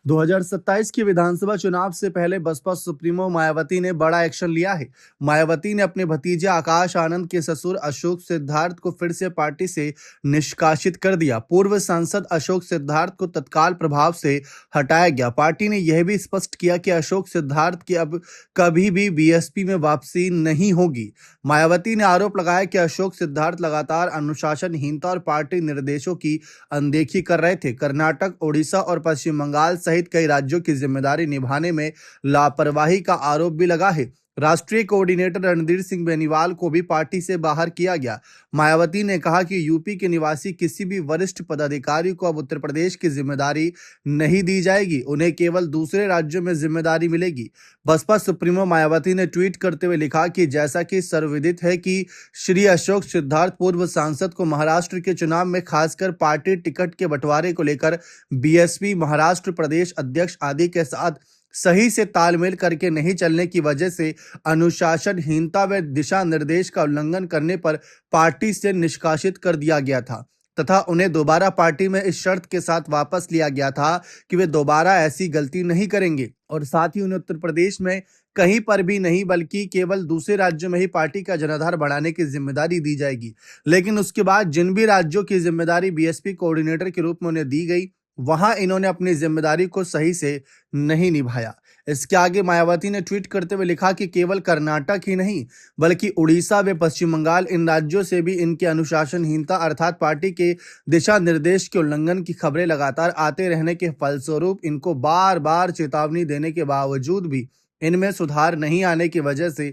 2027 के विधानसभा चुनाव से पहले बसपा सुप्रीमो मायावती ने बड़ा एक्शन लिया है। मायावती ने अपने भतीजे आकाश आनंद के ससुर अशोक सिद्धार्थ को फिर से पार्टी से निष्कासित कर दिया। पूर्व सांसद अशोक सिद्धार्थ को तत्काल प्रभाव से हटाया गया। पार्टी ने यह भी स्पष्ट किया कि अशोक सिद्धार्थ की अब कभी भी बीएसपी में वापसी नहीं होगी। मायावती ने आरोप लगाया कि अशोक सिद्धार्थ लगातार अनुशासनहीनता और पार्टी निर्देशों की अनदेखी कर रहे थे। कर्नाटक, ओडिशा और पश्चिम बंगाल सहित कई राज्यों की जिम्मेदारी निभाने में लापरवाही का आरोप भी लगा है। राष्ट्रीय कोऑर्डिनेटर रणधीर सिंह बेनीवाल को भी पार्टी से बाहर किया गया। मायावती ने कहा कि यूपी के निवासी किसी भी वरिष्ठ पदाधिकारी को अब उत्तर प्रदेश की जिम्मेदारी नहीं दी जाएगी, उन्हें केवल दूसरे राज्यों में जिम्मेदारी मिलेगी। बसपा सुप्रीमो मायावती ने ट्वीट करते हुए लिखा कि जैसा कि सर्वविदित है कि श्री अशोक सिद्धार्थ पूर्व सांसद को महाराष्ट्र के चुनाव में खासकर पार्टी टिकट के बंटवारे को लेकर बीएसपी महाराष्ट्र प्रदेश अध्यक्ष आदि के साथ सही से तालमेल करके नहीं चलने की वजह से अनुशासनहीनता व दिशा निर्देश का उल्लंघन करने पर पार्टी से निष्कासित कर दिया गया था तथा उन्हें दोबारा पार्टी में इस शर्त के साथ वापस लिया गया था कि वे दोबारा ऐसी गलती नहीं करेंगे और साथ ही उन्हें उत्तर प्रदेश में कहीं पर भी नहीं बल्कि केवल दूसरे राज्यों में ही पार्टी का जनाधार बढ़ाने की जिम्मेदारी दी जाएगी। लेकिन उसके बाद जिन भी राज्यों की जिम्मेदारी बीएसपी कोऑर्डिनेटर के रूप में उन्हें दी गई, वहां इन्होंने अपनी जिम्मेदारी को सही से नहीं निभाया। इसके आगे मायावती ने ट्वीट करते हुए लिखा कि केवल कर्नाटक ही नहीं बल्कि उड़ीसा व पश्चिम बंगाल, इन राज्यों से भी इनके अनुशासनहीनता अर्थात पार्टी के दिशा निर्देश के उल्लंघन की खबरें लगातार आते रहने के फलस्वरूप इनको बार बार चेतावनी देने के बावजूद भी इनमें सुधार नहीं आने की वजह से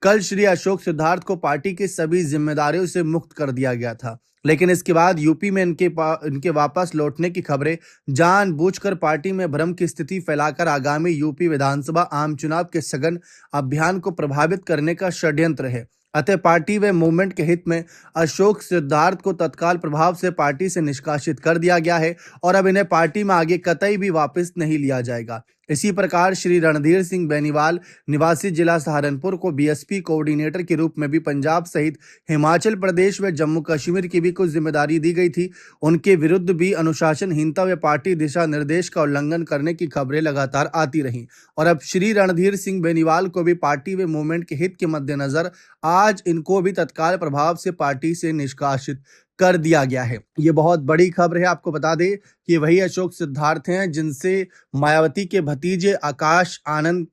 कल श्री अशोक सिद्धार्थ को पार्टी की सभी जिम्मेदारियों से मुक्त कर दिया गया था। लेकिन इसके बाद यूपी में इनके वापस लौटने की खबरें जानबूझकर पार्टी में भ्रम की स्थिति फैलाकर आगामी यूपी विधानसभा आम चुनाव के सघन अभियान को प्रभावित करने का षड्यंत्र है। अतः पार्टी व मूवमेंट के हित में अशोक सिद्धार्थ को तत्काल प्रभाव से पार्टी से निष्कासित कर दिया गया है और अब इन्हें पार्टी में आगे कतई भी वापस नहीं लिया जाएगा। इसी प्रकार श्री रणधीर सिंह बेनीवाल निवासी जिला सहारनपुर को बीएसपी कोऑर्डिनेटर के रूप में भी पंजाब सहित हिमाचल प्रदेश व जम्मू कश्मीर की भी कुछ जिम्मेदारी दी गई थी। उनके विरुद्ध भी अनुशासनहीनता व पार्टी दिशा निर्देश का उल्लंघन करने की खबरें लगातार आती रहीं और अब श्री रणधीर सिंह बेनीवाल को भी पार्टी व मूवमेंट के हित के मद्देनजर आज इनको भी तत्काल प्रभाव से पार्टी से निष्कासित कर दिया गया है। ये बहुत बड़ी खबर है। आपको बता दें कि वही अशोक सिद्धार्थ हैं जिनसे मायावती के भतीजे आकाश आनंद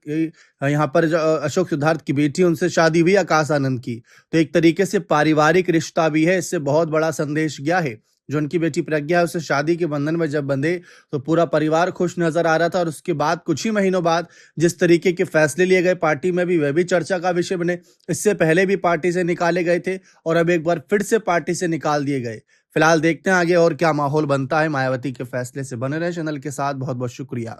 यहाँ पर जो अशोक सिद्धार्थ की बेटी उनसे शादी हुई आकाश आनंद की, तो एक तरीके से पारिवारिक रिश्ता भी है। इससे बहुत बड़ा संदेश गया है। जो उनकी बेटी प्रज्ञा है उससे शादी के बंधन में जब बंधे तो पूरा परिवार खुश नजर आ रहा था और उसके बाद कुछ ही महीनों बाद जिस तरीके के फैसले लिए गए पार्टी में भी वह भी चर्चा का विषय बने। इससे पहले भी पार्टी से निकाले गए थे और अब एक बार फिर से पार्टी से निकाल दिए गए। फिलहाल देखते हैं आगे और क्या माहौल बनता है। मायावती के फैसले से बने रहे चैनल के साथ। बहुत बहुत शुक्रिया।